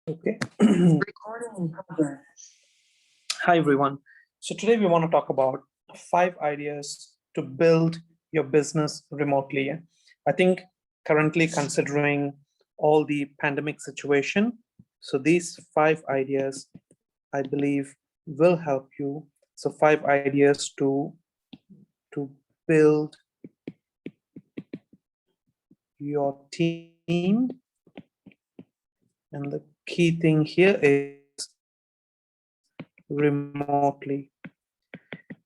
Okay. Recording in progress. Hi, everyone. So today we want to talk about 5 ideas to build your business remotely. I think currently considering all the pandemic situation, so these 5 ideas, I believe, will help you. So 5 ideas to build your team. And the key thing here is remotely.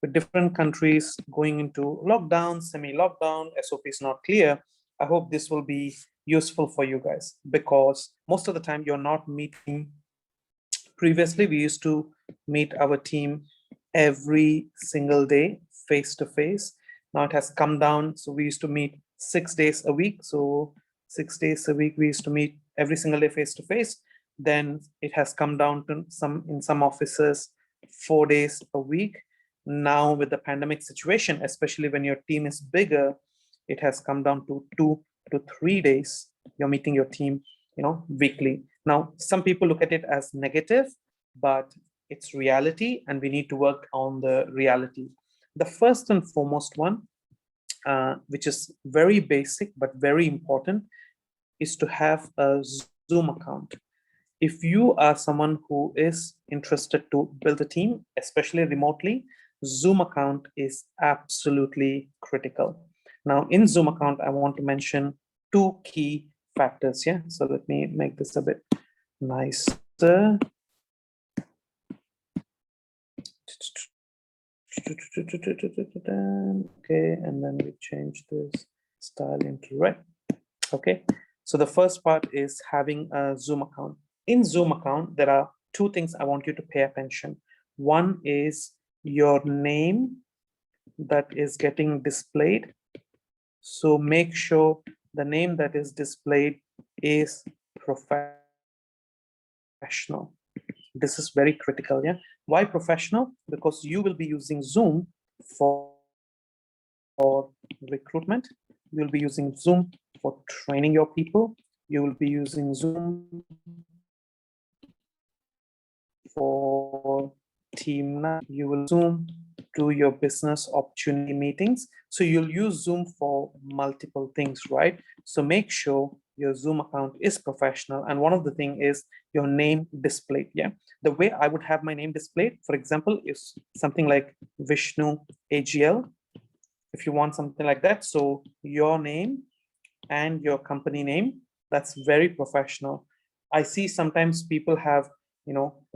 With different countries going into lockdown, semi-lockdown, SOP is not clear. I hope this will be useful for you guys because most of the time you're not meeting. Previously, we used to meet our team every single day, face to face. Now it has come down. So we used to meet 6 days a week. So 6 days a week, we used to meet every single day face to face. Then it has come down to in some offices, 4 days a week. Now with the pandemic situation, especially when your team is bigger, it has come down to 2 to 3 days. You're meeting your team, weekly. Now, some people look at it as negative, but it's reality, and we need to work on the reality. The first and foremost one, which is very basic but very important, is to have a Zoom account. If you are someone who is interested to build a team, especially remotely, Zoom account is absolutely critical. Now, in Zoom account, I want to mention 2 key factors. Yeah, so let me make this a bit nicer. Okay, and then we change this style into red. Okay, so the first part is having a Zoom account. In Zoom account, there are 2 things I want you to pay attention. One is your name that is getting displayed. So make sure the name that is displayed is professional. This is very critical. Yeah. Why professional? Because you will be using Zoom for recruitment. You'll be using Zoom for training your people. You will be using Zoom for team. You will Zoom to your business opportunity meetings. So you'll use Zoom for multiple things, right? So make sure your Zoom account is professional. And one of the things is your name displayed. Yeah. The way I would have my name displayed, for example, is something like Vishnu AGL. If you want something like that. So your name and your company name, that's very professional. I see sometimes people have,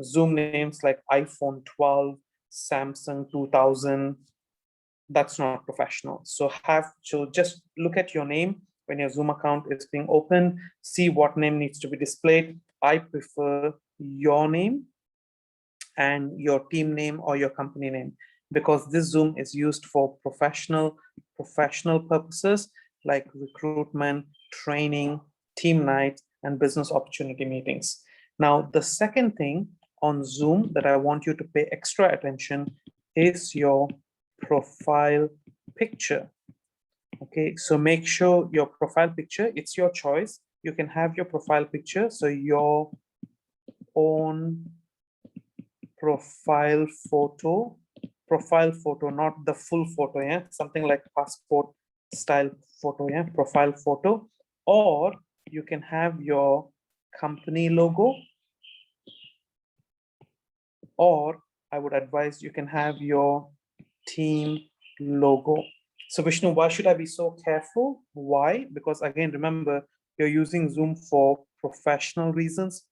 Zoom names like iPhone 12, Samsung 2000. That's not professional. So just look at your name when your Zoom account is being opened, see what name needs to be displayed. I prefer your name and your team name or your company name, because this Zoom is used for professional purposes like recruitment, training, team night, and business opportunity meetings. Now, the second thing on Zoom that I want you to pay extra attention is your profile picture. Okay, so make sure your profile picture, it's your choice. You can have your profile picture, so your own profile photo, not the full photo, yeah, something like passport style photo, yeah, profile photo, or you can have your company logo, or I would advise you can have your team logo. So Vishnu, why should I be so careful? Why? Because again, remember, you're using Zoom for professional reasons,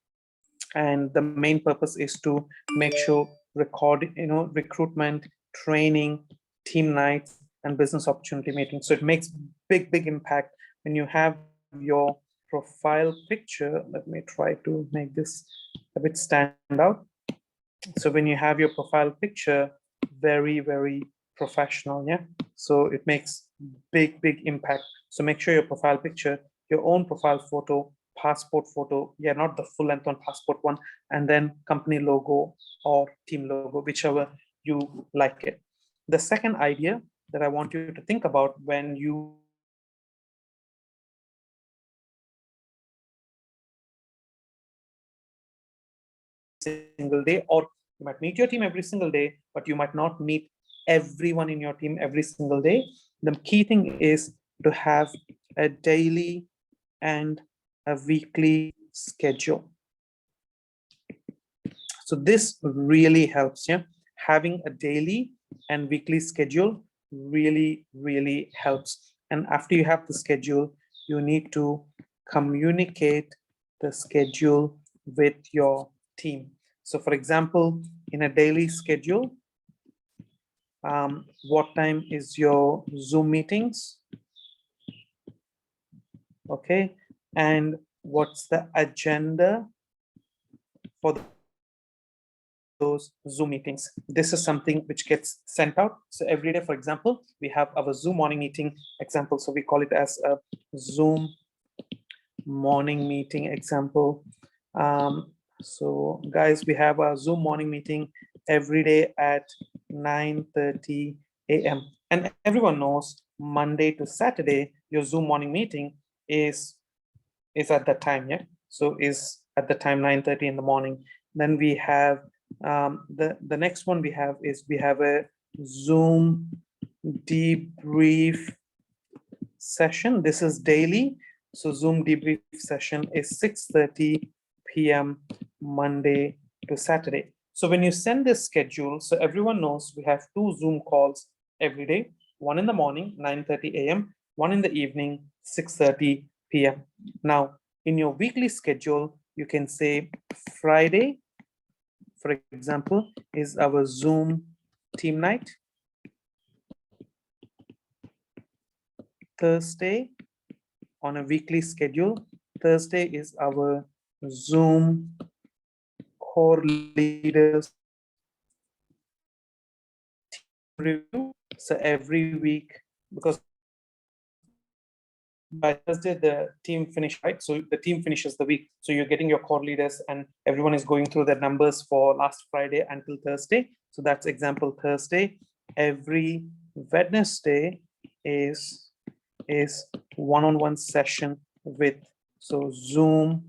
and the main purpose is to make sure recruitment, training, team nights, and business opportunity meetings. So it makes big impact when you have your profile picture. Let me try to make this a bit stand out. So when you have your profile picture, very professional, yeah. So it makes big impact. So make sure your profile picture, your own profile photo, passport photo, yeah, not the full length on passport one, and then company logo or team logo, whichever you like it. The second idea that I want you to think about when you single day, or you might meet your team every single day, but you might not meet everyone in your team every single day. The key thing is to have a daily and a weekly schedule. So this really helps. Yeah, having a daily and weekly schedule really helps. And after you have the schedule, you need to communicate the schedule with your team. So for example, in a daily schedule, what time is your Zoom meetings? Okay, and what's the agenda for those Zoom meetings? This is something which gets sent out. So every day, for example, we have our Zoom morning meeting example. So we call it as a Zoom morning meeting example. So guys, we have a Zoom morning meeting every day at 9:30 a.m. And everyone knows Monday to Saturday, your Zoom morning meeting is at that time. Yeah, so is at the time 9:30 in the morning. Then we have the next one we have a Zoom debrief session. This is daily. So Zoom debrief session is 6:30 p.m. Monday to Saturday. So when you send this schedule, so everyone knows we have 2 Zoom calls every day, one in the morning, 9:30 a.m., one in the evening, 6:30 p.m. Now, in your weekly schedule, you can say Friday, for example, is our Zoom team night. Thursday, on a weekly schedule, Thursday is our Zoom core leaders review. So every week, because by Thursday the team finish, right? So the team finishes the week. So you're getting your core leaders and everyone is going through their numbers for last Friday until Thursday. So that's example Thursday. Every Wednesday is one-on-one session with, so Zoom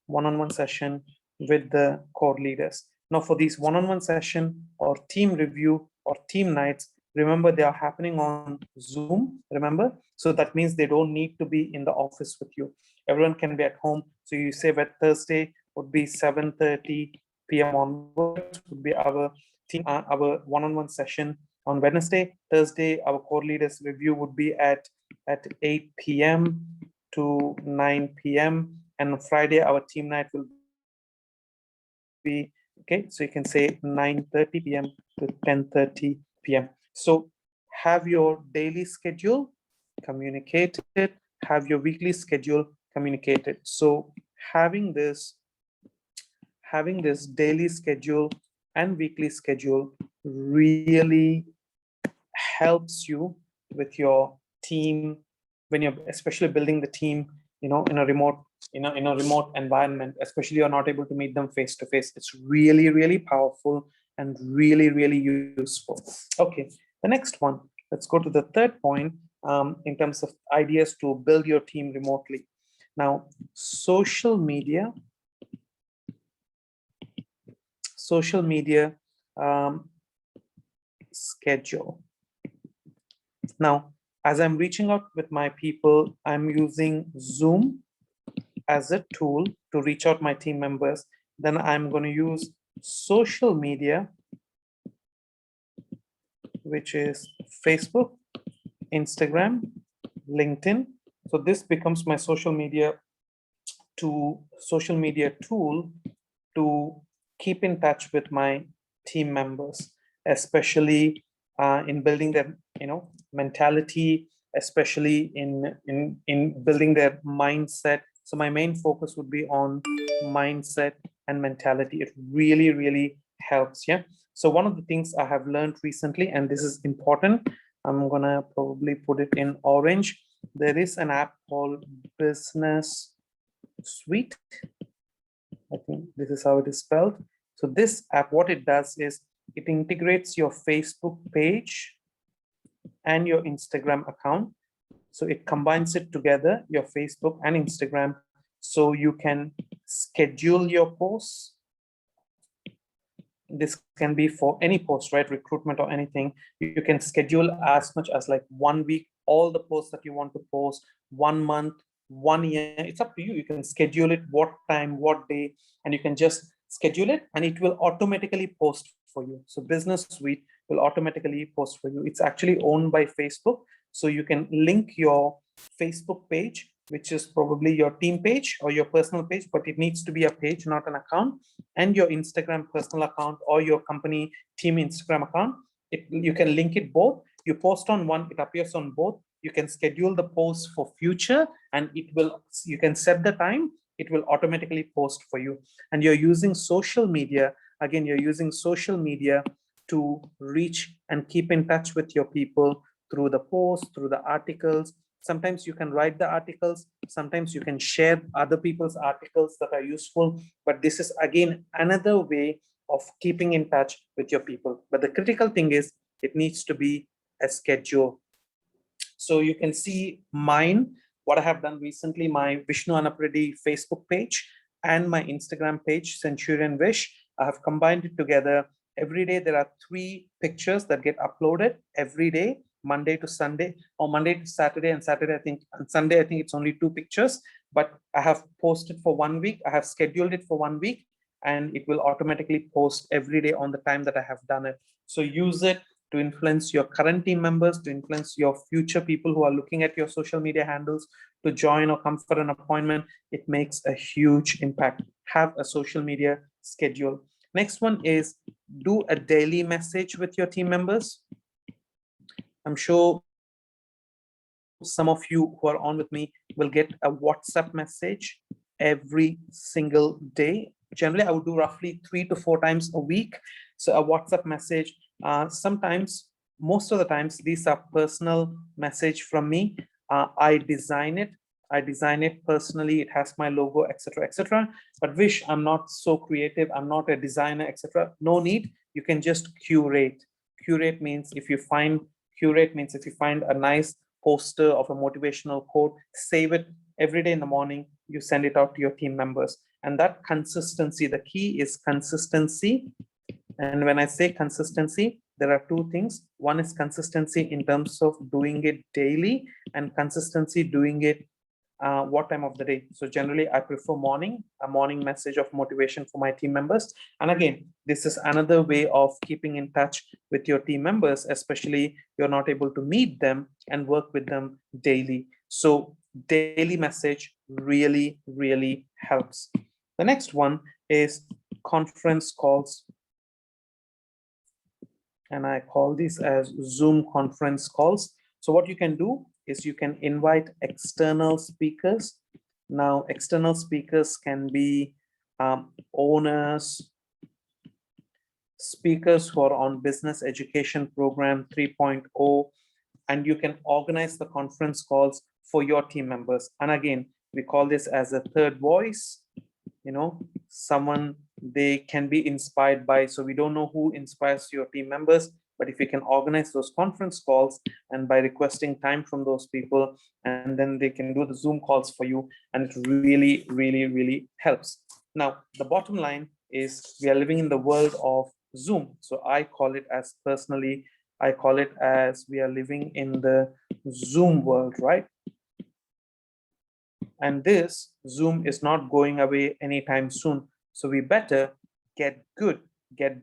one-on-one session with the core leaders. Now for these one-on-one session or team review or team nights, remember they are happening on Zoom, remember? So that means they don't need to be in the office with you. Everyone can be at home. So you say that Thursday would be 7:30 p.m. onwards would be our team, our one-on-one session. On Wednesday, Thursday, our core leaders review would be at 8 p.m. to 9 p.m. and on Friday, our team night will be, okay, so you can say 9:30 p.m. to 10:30 p.m. So have your daily schedule communicated, have your weekly schedule communicated. So having this daily schedule and weekly schedule really helps you with your team when you're especially building the team, in a remote environment, especially you're not able to meet them face to face. It's really powerful and really useful. Okay, the next one, let's go to the third point, in terms of ideas to build your team remotely. Now, social media schedule. Now, as I'm reaching out with my people, I'm using Zoom as a tool to reach out my team members. Then I'm going to use social media, which is Facebook, Instagram, LinkedIn. So this becomes my social media tool to keep in touch with my team members, especially in building their mentality, especially in building their mindset. So my main focus would be on mindset and mentality. It really helps. Yeah. So one of the things I have learned recently, and this is important, I'm gonna probably put it in orange. There is an app called Business Suite. I think this is how it is spelled. So this app, what it does is it integrates your Facebook page and your Instagram account. So it combines it together, your Facebook and Instagram, so you can schedule your posts, this can be for any post, right? Recruitment or anything. You can schedule as much as like 1 week, all the posts that you want to post, 1 month, 1 year. It's up to you. You can schedule it, what time, what day, and you can just schedule it and it will automatically post for you. So Business Suite will automatically post for you. It's actually owned by Facebook. So you can link your Facebook page, which is probably your team page or your personal page, but it needs to be a page, not an account, and your Instagram personal account or your company team Instagram account. You can link it both. You post on one, it appears on both. You can schedule the post for future and you can set the time, it will automatically post for you. And you're using social media. Again, you're using social media to reach and keep in touch with your people through the posts, through the articles. Sometimes you can write the articles, sometimes you can share other people's articles that are useful, but this is again another way of keeping in touch with your people. But the critical thing is it needs to be a schedule. So you can see mine, what I have done recently, my Vishnu Annapareddy Facebook page and my Instagram page, Centurion Vish. I have combined it together. Every day there are 3 pictures that get uploaded every day, Monday to Sunday, or Monday to Saturday, and Saturday I think, and Sunday I think it's only 2 pictures, but I have posted for 1 week. I have scheduled it for 1 week and it will automatically post every day on the time that I have done it. So use it to influence your current team members, to influence your future people who are looking at your social media handles to join or come for an appointment. It makes a huge impact. Have a social media schedule. Next one is do a daily message with your team members. I'm sure some of you who are on with me will get a WhatsApp message every single day. Generally, I would do roughly 3 to 4 times a week. So a WhatsApp message, sometimes, most of the times, these are personal message from me. I design it personally. It has my logo, etc., etc. But Vish, I'm not so creative. I'm not a designer, etc. No need. You can just curate. Curate means if you find a nice poster of a motivational quote, save it every day in the morning. You send it out to your team members. And that consistency, the key is consistency. And when I say consistency, there are 2 things. One is consistency in terms of doing it daily, and consistency doing it what time of the day. So generally I prefer a morning message of motivation for my team members. And again, this is another way of keeping in touch with your team members, especially you're not able to meet them and work with them daily. So daily message really, really helps. The next one is conference calls. And I call these as Zoom conference calls. So what you can do is you can invite external speakers. Now, external speakers can be owners, speakers who are on Business Education Program 3.0, and you can organize the conference calls for your team members. And again, we call this as a third voice, someone they can be inspired by. So we don't know who inspires your team members, but if you can organize those conference calls and by requesting time from those people, and then they can do the Zoom calls for you, and it really, really, really helps. Now, the bottom line is we are living in the world of Zoom. So I call it as we are living in the Zoom world, right? And this Zoom is not going away anytime soon. So we better get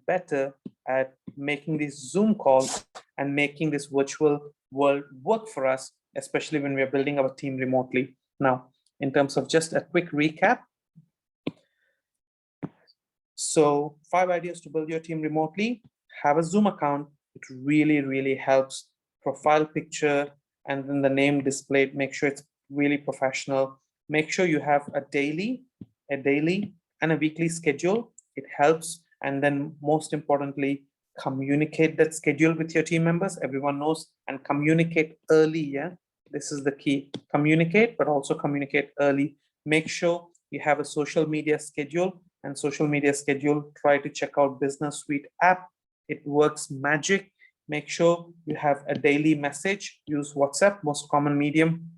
better at making these Zoom calls and making this virtual world work for us, especially when we're building our team remotely. Now, in terms of just a quick recap. So 5 ideas to build your team remotely. Have a Zoom account. It really, really helps. Profile picture and then the name displayed. Make sure it's really professional. Make sure you have a daily and a weekly schedule. It helps. And then most importantly, communicate that schedule with your team members. Everyone knows, and communicate early. Yeah, this is the key. Communicate, but also communicate early. Make sure you have a social media schedule, and social media schedule, try to check out Business Suite app. It works magic. Make sure you have a daily message. Use WhatsApp, most common medium.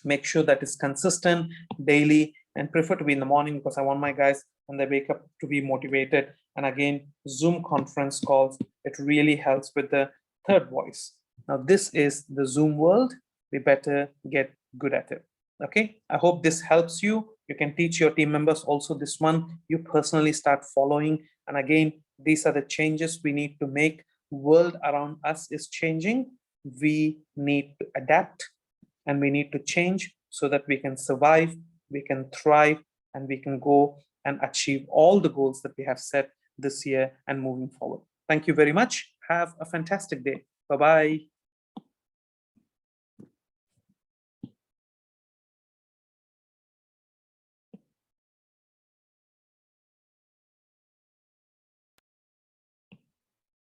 Make sure that is consistent, daily, and prefer to be in the morning, because I want my guys and they wake up to be motivated. And again, Zoom conference calls, it really helps with the third voice. Now, this is the Zoom world. We better get good at it. Okay, I hope this helps you. You can teach your team members also this one. You personally start following. And again, these are the changes we need to make. World around us is changing. We need to adapt and we need to change so that we can survive, we can thrive, and we can go and achieve all the goals that we have set this year and moving forward. Thank you very much. Have a fantastic day. Bye-bye.